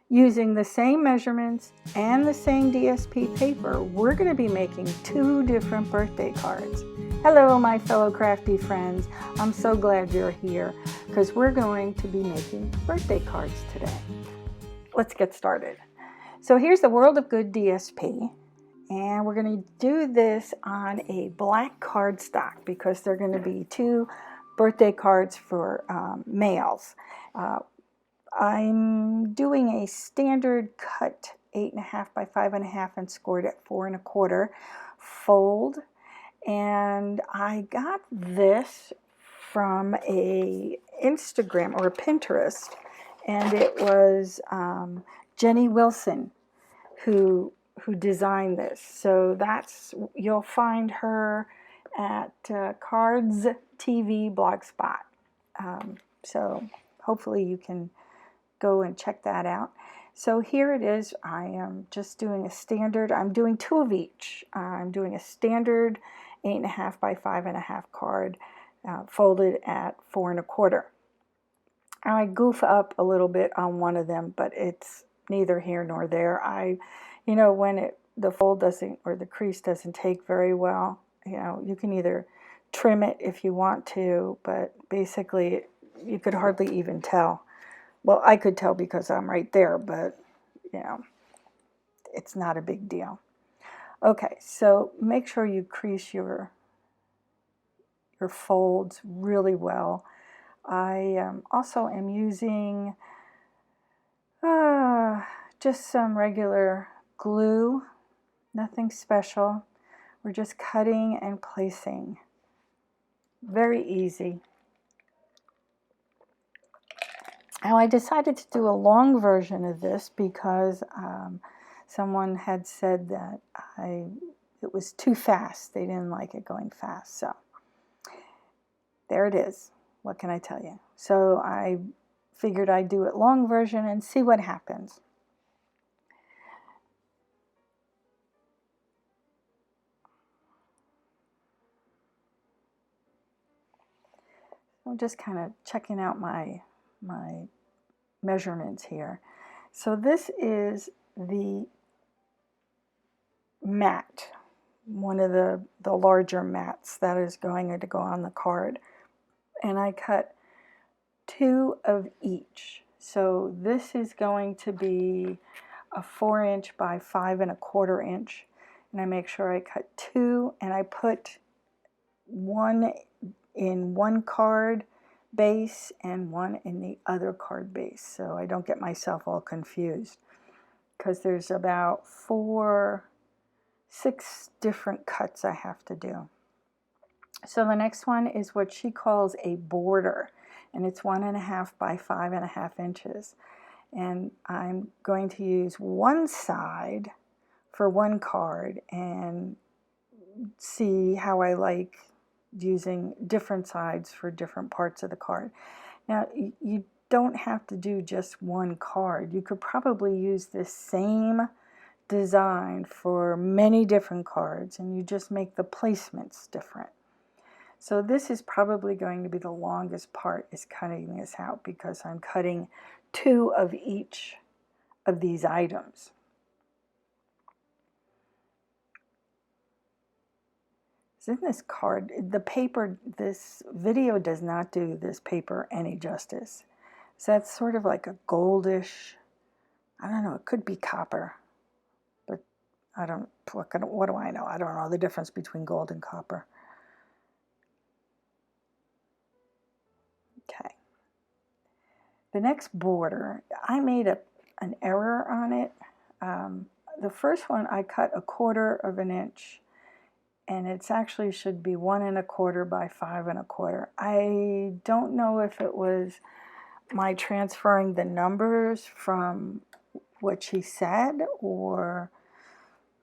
Using the same measurements and the same DSP paper, we're going to be making 2 different birthday cards. Hello, my fellow crafty friends. I'm so glad you're here because we're going to be making birthday cards today. Let's get started. So here's the World of Good DSP, and we're going to do this on a black cardstock because they're going to be 2 birthday cards for males. I'm doing a standard cut 8.5 by 5.5 and scored at 4 1/4 fold, and I got this from a Instagram or a Pinterest, and it was Jenny Wilson who designed this. So you'll find her at Cards TV Blogspot. So hopefully you can go and check that out. So here it is. I am just doing a standard. I'm doing 2 of each. I'm doing a standard 8.5 by 5.5 card folded at 4 1/4. I goof up a little bit on one of them, but it's neither here nor there. When the fold doesn't, or the crease doesn't take very well, you can either trim it if you want to, but basically you could hardly even tell. Well, I could tell because I'm right there, but it's not a big deal. Okay, so make sure you crease your folds really well. I also am using just some regular glue, nothing special. We're just cutting and placing. Very easy. Now I decided to do a long version of this because someone had said that it was too fast. They didn't like it going fast. So there it is. What can I tell you? So I figured I'd do it long version and see what happens. I'm just kind of checking out my measurements here. So this is the mat, one of the larger mats that is going to go on the card. And I cut 2 of each. So this is going to be a 4" by 5 1/4". And I make sure I cut 2, and I put 1 in one card base and 1 in the other card base, so I don't get myself all confused, because there's about 6 different cuts I have to do. So the next one is what she calls a border, and it's 1.5 by 5.5 inches. And I'm going to use one side for one card and see how I like using different sides for different parts of the card. Now, you don't have to do just one card. You could probably use this same design for many different cards, and you just make the placements different. So this is probably going to be the longest part, is cutting this out, because I'm cutting 2 of each of these items. In this card, the paper, this video does not do this paper any justice. So that's sort of like a goldish, I don't know, it could be copper, but I don't, what do I know? I don't know the difference between gold and copper. Okay. The next border, I made an error on it. The first one I cut 1/4 inch, and it's actually should be 1 1/4 by 5 1/4. I don't know if it was my transferring the numbers from what she said, or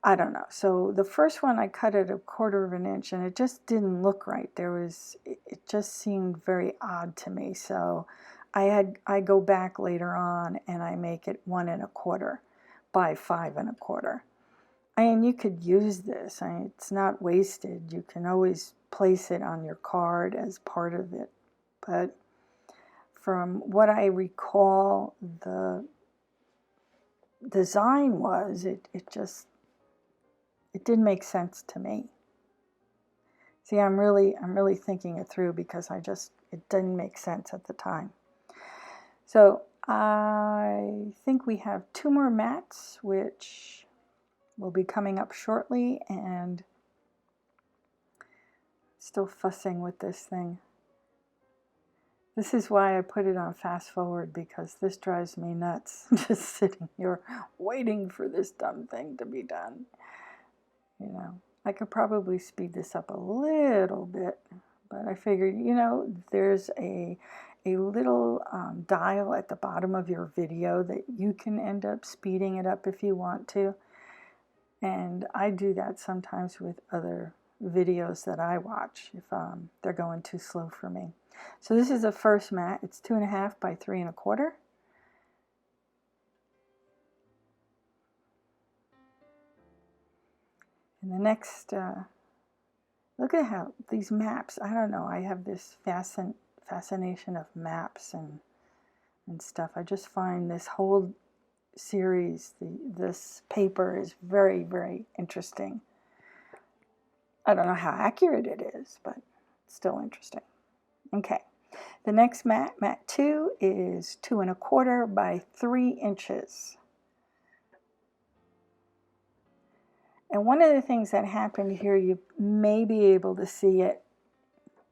I don't know. So the first one I cut it 1/4 inch, and it just didn't look right. It just seemed very odd to me. So I go back later on and I make it 1 1/4 by 5 1/4. And you could use this. It's not wasted. You can always place it on your card as part of it. But from what I recall, the design was, it didn't make sense to me. See, I'm really thinking it through because it didn't make sense at the time. So I think we have 2 more mats, which will be coming up shortly, and still fussing with this thing. This is why I put it on fast forward, because this drives me nuts, just sitting here waiting for this dumb thing to be done. You know, I could probably speed this up a little bit, but I figured, you know, there's a little dial at the bottom of your video that you can end up speeding it up if you want to. And I do that sometimes with other videos that I watch if they're going too slow for me. So this is the first mat. It's 2.5 by 3.25. And the next, look at how these maps, I don't know, I have this fascination of maps and stuff. I just find this whole series, this paper is very, very interesting. I don't know how accurate it is, but it's still interesting. Okay, the next mat, mat 2, is 2.25 by 3 inches. And one of the things that happened here, you may be able to see it.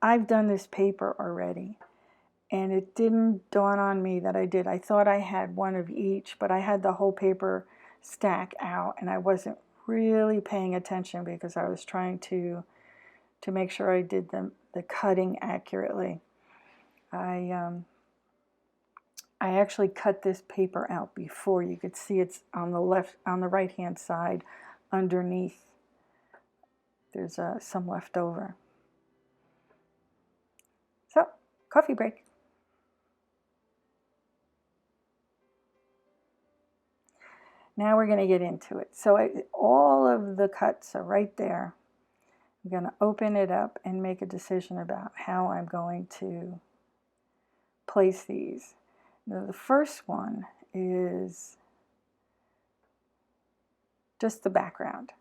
I've done this paper already, and it didn't dawn on me that I did. I thought I had one of each, but I had the whole paper stack out, and I wasn't really paying attention because I was trying to make sure I did the cutting accurately. I actually cut this paper out before. You could see it's on the right hand side underneath. There's some left over. So, coffee break. Now we're going to get into it. So all of the cuts are right there. I'm going to open it up and make a decision about how I'm going to place these. Now, the first one is just the background.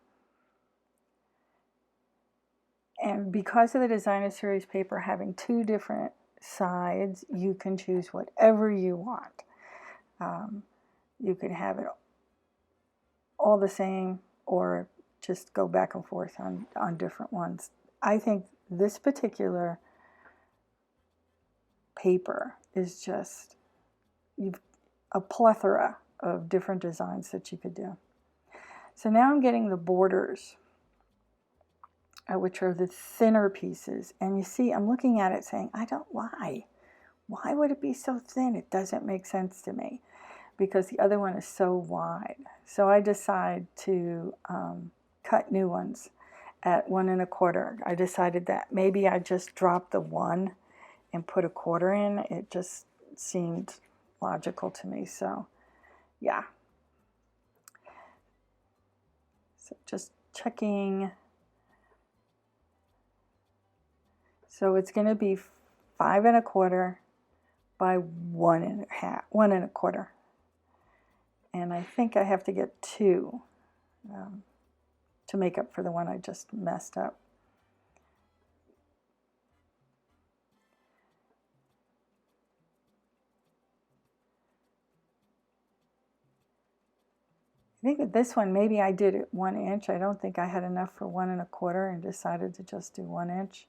And because of the Designer Series paper having 2 different sides, you can choose whatever you want. You can have it all the same or just go back and forth on different ones. I think this particular paper is just a plethora of different designs that you could do. So now I'm getting the borders, which are the thinner pieces. And you see, I'm looking at it saying, why would it be so thin? It doesn't make sense to me because the other one is so wide. So I decide to cut new ones at 1.25. I decided that maybe I just drop the 1 and put a 1/4 in. It just seemed logical to me. So yeah. So just checking. So it's going to be 5.25 by 1.25. And I think I have to get 2 to make up for the one I just messed up. I think with this one, maybe I did it 1 inch. I don't think I had enough for 1.25 and decided to just do 1 inch.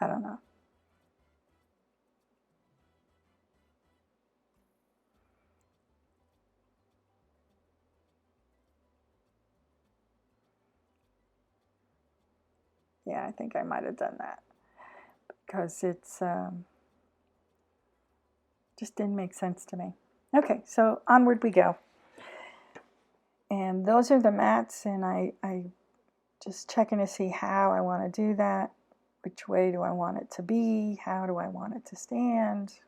I don't know. Yeah, I think I might have done that because it's just didn't make sense to me. Okay, so onward we go. And those are the mats, and I just checking to see how I want to do that. Which way do I want it to be? How do I want it to stand?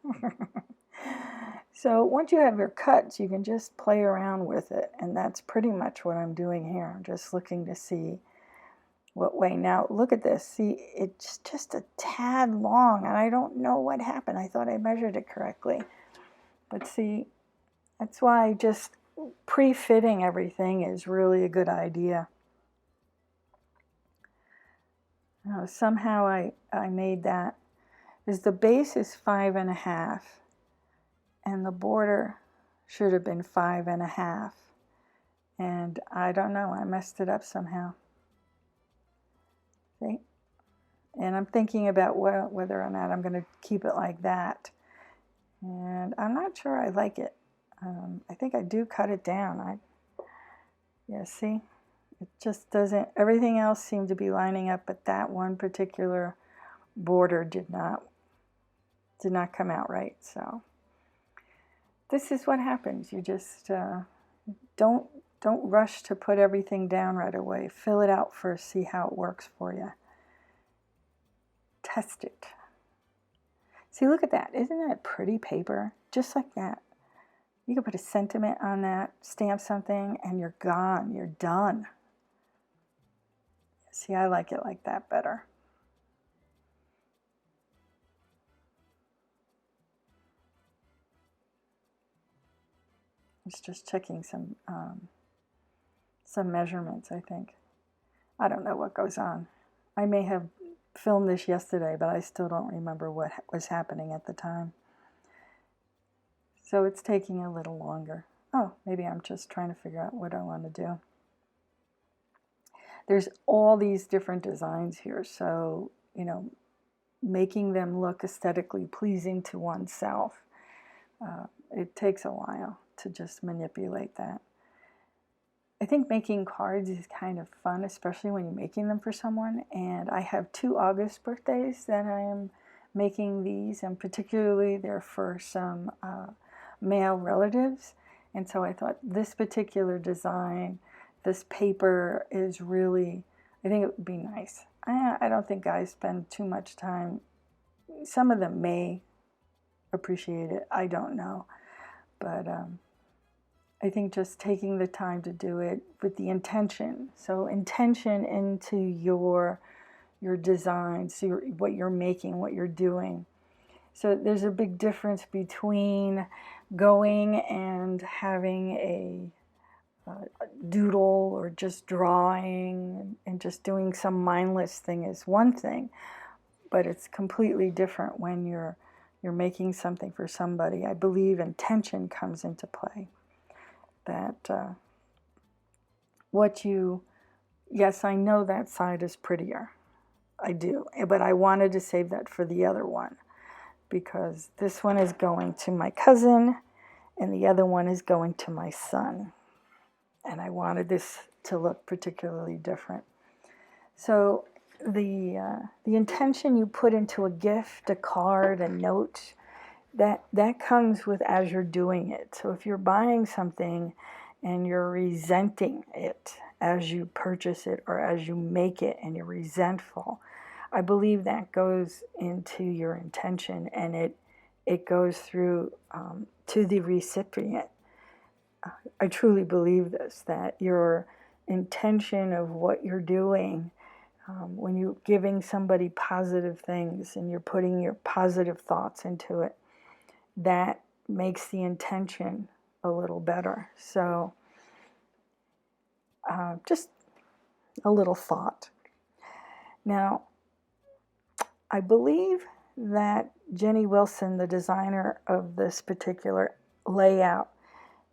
So once you have your cuts, you can just play around with it, and that's pretty much what I'm doing here. I'm just looking to see what way. Now look at this. See, it's just a tad long, and I don't know what happened. I thought I measured it correctly. But see, that's why I just pre-fitting everything is really a good idea. Somehow I made that, because the base is 5.5 and the border should have been 5.5, and I don't know, I messed it up somehow. See? And I'm thinking about whether or not I'm going to keep it like that, and I'm not sure I like it. I think I do cut it down. Yeah, see? It just doesn't, everything else seemed to be lining up, but that one particular border did not come out right. So this is what happens. You just don't rush to put everything down right away. Fill it out first, see how it works for you. Test it. See, look at that. Isn't that pretty paper? Just like that. You can put a sentiment on that, stamp something, and you're gone. You're done. See, I like it like that better. It's just checking some measurements, I think. I don't know what goes on. I may have filmed this yesterday, but I still don't remember what was happening at the time. So it's taking a little longer. Oh, maybe I'm just trying to figure out what I want to do. There's all these different designs here, so, you know, making them look aesthetically pleasing to oneself, it takes a while to just manipulate that. I think making cards is kind of fun, especially when you're making them for someone, and I have 2 August birthdays that I am making these, and particularly they're for some male relatives, and so I thought this particular design, this paper is really, I think it would be nice. I don't think guys spend too much time. Some of them may appreciate it, I don't know, but I think just taking the time to do it with the intention. So intention into your designs, what you're making, what you're doing. So there's a big difference between going and having a doodle or just drawing and just doing some mindless thing is one thing, but it's completely different when you're making something for somebody. I believe intention comes into play. That yes, I know that side is prettier. I do, but I wanted to save that for the other one, because this one is going to my cousin and the other one is going to my son. And I wanted this to look particularly different. So the intention you put into a gift, a card, a note, that comes with as you're doing it. So if you're buying something and you're resenting it as you purchase it or as you make it and you're resentful, I believe that goes into your intention, and it goes through to the recipient. I truly believe this, that your intention of what you're doing, when you're giving somebody positive things and you're putting your positive thoughts into it, that makes the intention a little better. So just a little thought. Now, I believe that Jenny Wilson, the designer of this particular layout,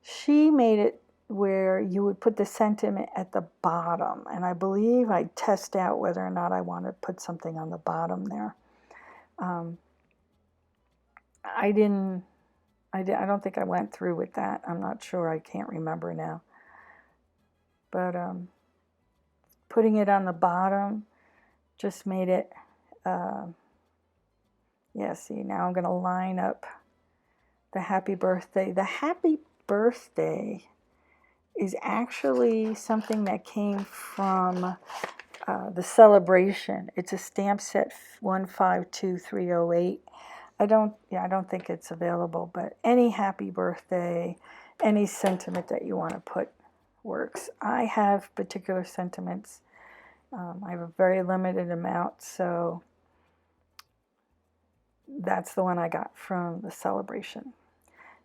she made it where you would put the sentiment at the bottom. And I believe I test out whether or not I want to put something on the bottom there. I don't think I went through with that. I'm not sure. I can't remember now. But putting it on the bottom just made it, yeah, see, now I'm going to line up the happy birthday. The happy birthday is actually something that came from the celebration. It's a stamp set 152308. I don't think it's available, but any happy birthday, any sentiment that you want to put works. I have particular sentiments. I have a very limited amount, so that's the one I got from the celebration.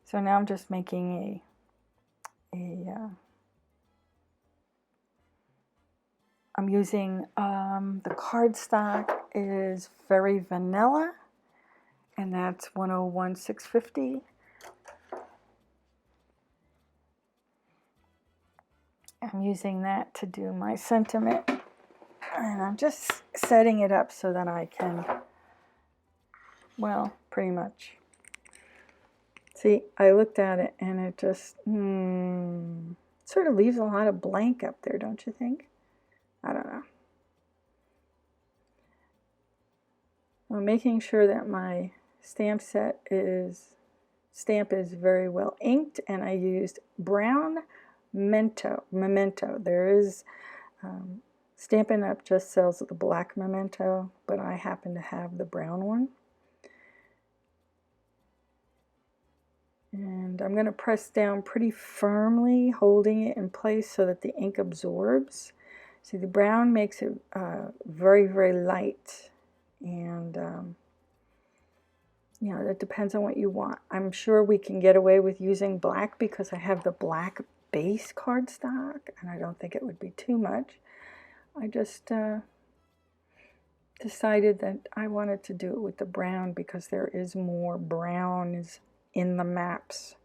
So now I'm just making a I'm using the cardstock is Very Vanilla, and that's 101,650. I'm using that to do my sentiment, and I'm just setting it up so that I can, well, pretty much. See, I looked at it and it just sort of leaves a lot of blank up there, don't you think? I don't know. I'm making sure that my stamp is very well inked, and I used brown memento. There is Stampin' Up! Just sells the black memento, but I happen to have the brown one. And I'm going to press down pretty firmly, holding it in place so that the ink absorbs. See, the brown makes it very, very light. And, you know, that depends on what you want. I'm sure we can get away with using black because I have the black base cardstock, and I don't think it would be too much. I just decided that I wanted to do it with the brown because there is more browns in the maps,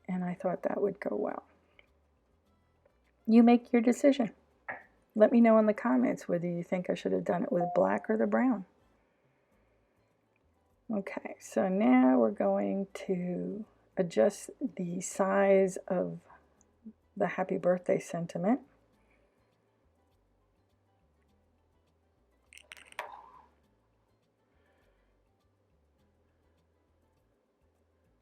and I thought that would go well. You make your decision. Let me know in the comments whether you think I should have done it with black or the brown. Okay, so now we're going to adjust the size of the happy birthday sentiment.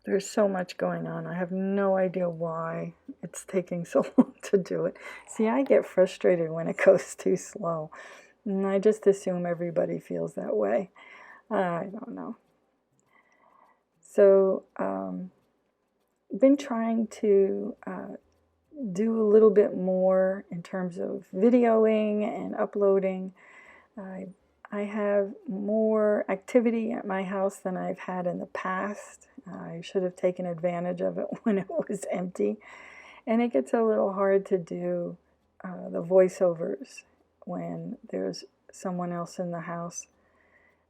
There's so much going on. I have no idea why it's taking so long to do it. See, I get frustrated when it goes too slow. And I just assume everybody feels that way. I don't know. So, been trying to do a little bit more in terms of videoing and uploading. I have more activity at my house than I've had in the past. I should have taken advantage of it when it was empty. And it gets a little hard to do the voiceovers when there's someone else in the house,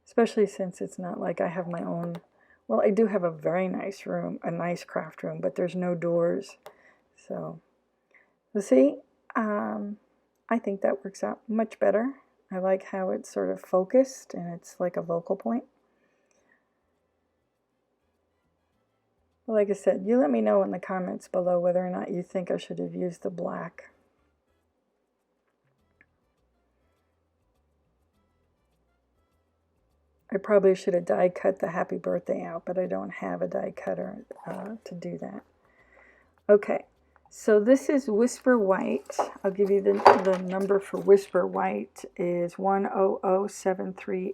especially since it's not like I have my own. Well, I do have a very nice room, a nice craft room, but there's no doors. So, see, I think that works out much better. I like how it's sort of focused and it's like a focal point. Like I said, you let me know in the comments below whether or not you think I should have used the black. I probably should have die cut the happy birthday out, but I don't have a die cutter to do that. Okay, so this is Whisper White. I'll give you the number for Whisper White is 100730.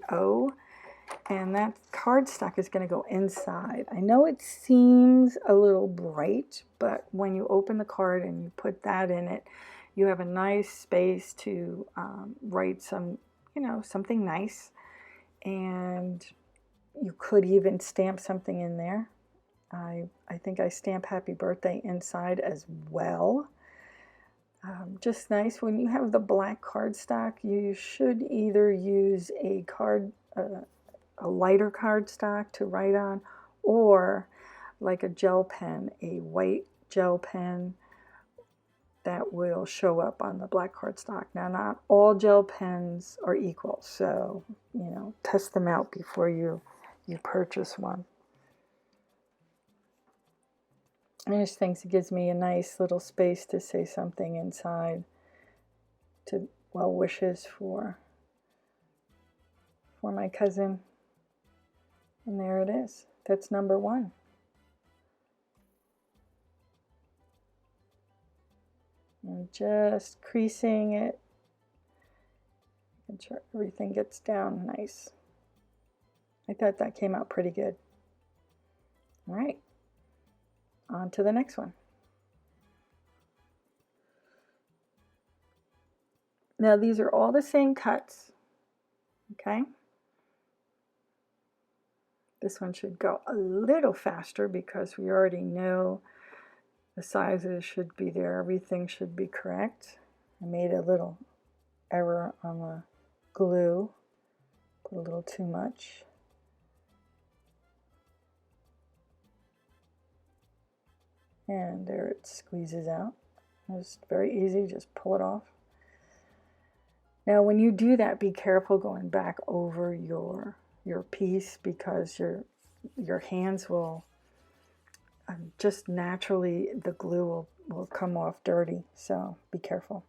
And that cardstock is going to go inside. I know it seems a little bright, but when you open the card and you put that in it, you have a nice space to write some, you know, something nice. And you could even stamp something in there. I think I stamp happy birthday inside as well. Just nice. When you have the black cardstock, you should either use a lighter cardstock to write on, or like a gel pen, a white gel pen that will show up on the black cardstock. Now, not all gel pens are equal, so, you know, test them out before you purchase one. I just think it gives me a nice little space to say something inside, to, well, wishes for my cousin. And there it is. That's number 1. And just creasing it. Make sure everything gets down nice. I thought that came out pretty good. All right. On to the next one. Now these are all the same cuts. Okay. This one should go a little faster because we already know The sizes should be there. Everything should be correct. I made a little error on the glue. Put a little too much. And there it squeezes out. It's very easy, just pull it off. Now when you do that, be careful going back over your piece, because your hands will just naturally, the glue will come off dirty, so be careful.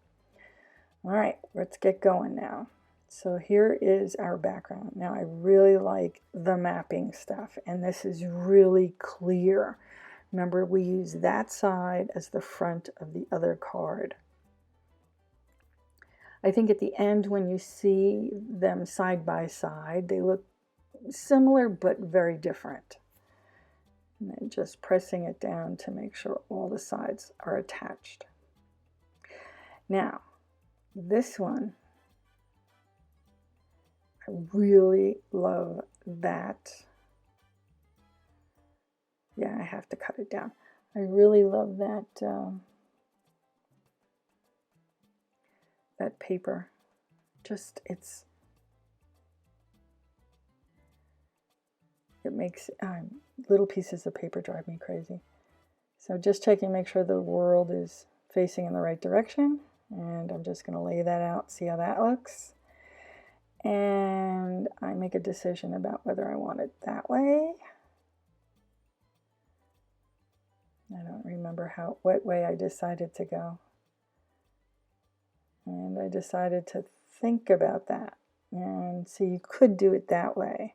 All right, let's get going now. So here is our background. Now I really like the mapping stuff, and this is really clear. Remember, we use that side as the front of the other card. I think at the end, when you see them side by side, they look similar but very different. And then just pressing it down to make sure all the sides are attached. Now, this one, I really love that. Yeah, I have to cut it down. I really love that that paper. Just it makes little pieces of paper drive me crazy. So just checking, make sure the world is facing in the right direction, and I'm just going to lay that out, see how that looks, and I make a decision about whether I want it that way. I don't remember what way I decided to go. And I decided to think about that. And so you could do it that way.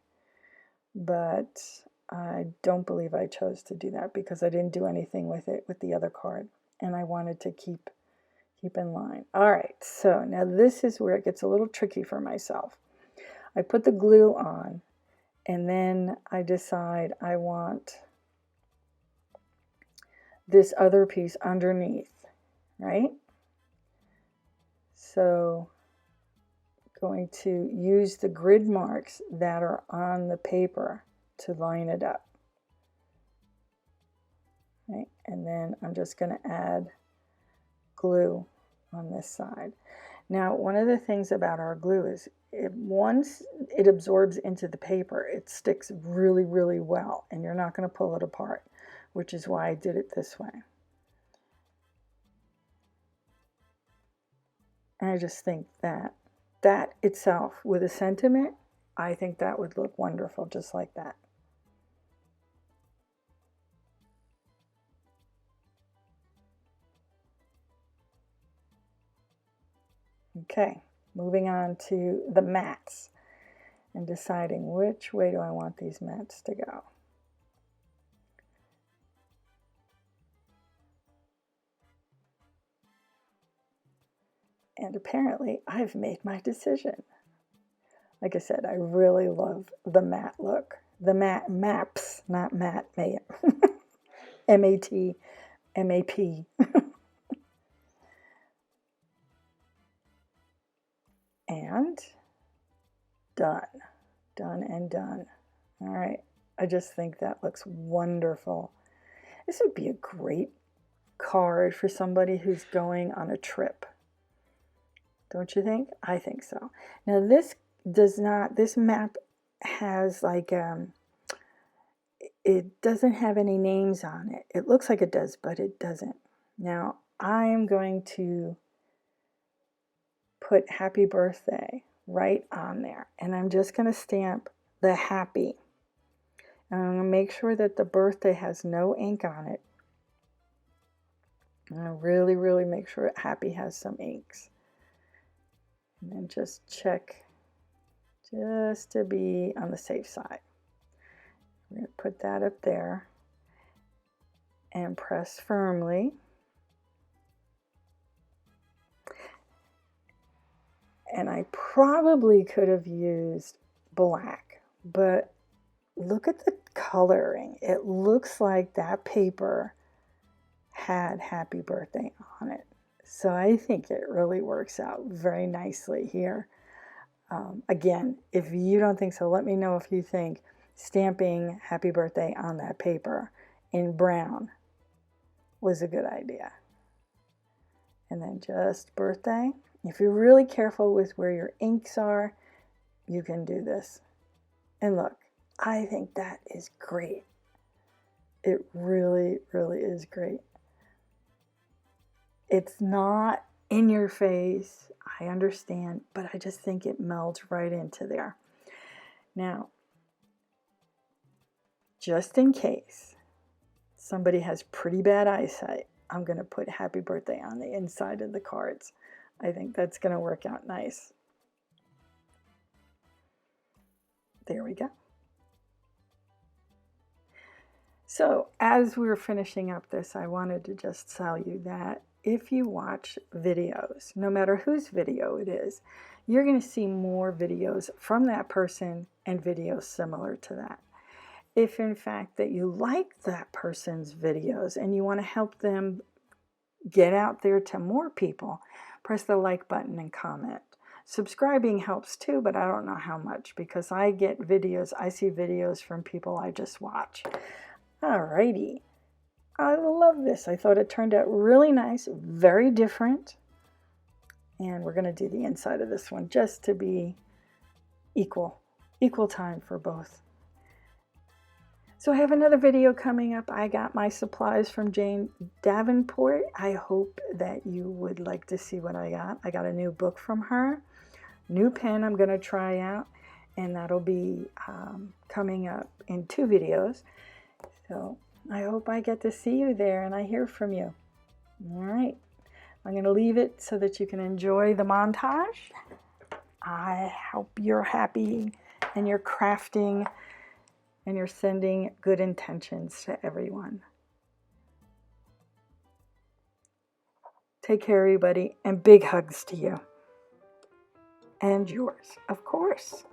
But I don't believe I chose to do that, because I didn't do anything with it with the other card. And I wanted to keep in line. All right, so now this is where it gets a little tricky for myself. I put the glue on, and then I decide I want this other piece underneath, right? So going to use the grid marks that are on the paper to line it up. Right? And then I'm just going to add glue on this side. Now, one of the things about our glue is once it absorbs into the paper, it sticks really, really well, and you're not going to pull it apart, which is why I did it this way. And I just think that itself, with a sentiment, I think that would look wonderful just like that. Okay, moving on to the mats and deciding which way do I want these mats to go. And apparently I've made my decision. Like I said, I really love the matte look. The maps, not matte, M-A-T, M-A-P. And done. Done and done. All right. I just think that looks wonderful. This would be a great card for somebody who's going on a trip. Don't you think? I think so. Now this map has like, it doesn't have any names on it. It looks like it does, but it doesn't. Now I'm going to put happy birthday right on there, and I'm just going to stamp the happy. And I'm going to make sure that the birthday has no ink on it. And I really, really make sure happy has some inks. And then just check just to be on the safe side. I'm going to put that up there and press firmly. And I probably could have used black, but look at the coloring. It looks like that paper had happy birthday on it. So I think it really works out very nicely here. Again, if you don't think so, let me know if you think stamping happy birthday on that paper in brown was a good idea. And then just birthday. If you're really careful with where your inks are, you can do this. And look, I think that is great. It really, really is great. It's not in your face, I understand, but I just think it melds right into there. Now, just in case somebody has pretty bad eyesight, I'm going to put happy birthday on the inside of the cards. I think that's going to work out nice. There we go. So as we were finishing up this, I wanted to just tell you that if you watch videos, no matter whose video it is, you're going to see more videos from that person and videos similar to that. If in fact that you like that person's videos and you want to help them get out there to more people, press the like button and comment. Subscribing helps too, but I don't know how much, because I see videos from people I just watch. Alrighty, I love this. I thought it turned out really nice, very different. And we're going to do the inside of this one just to be equal time for both. So I have another video coming up. I got my supplies from Jane Davenport. I hope that you would like to see what I got. I got a new book from her, new pen I'm going to try out, and that'll be coming up in 2 videos. So I hope I get to see you there and I hear from you. All right. I'm going to leave it so that you can enjoy the montage. I hope you're happy and you're crafting and you're sending good intentions to everyone. Take care, everybody, and big hugs to you. And yours, of course.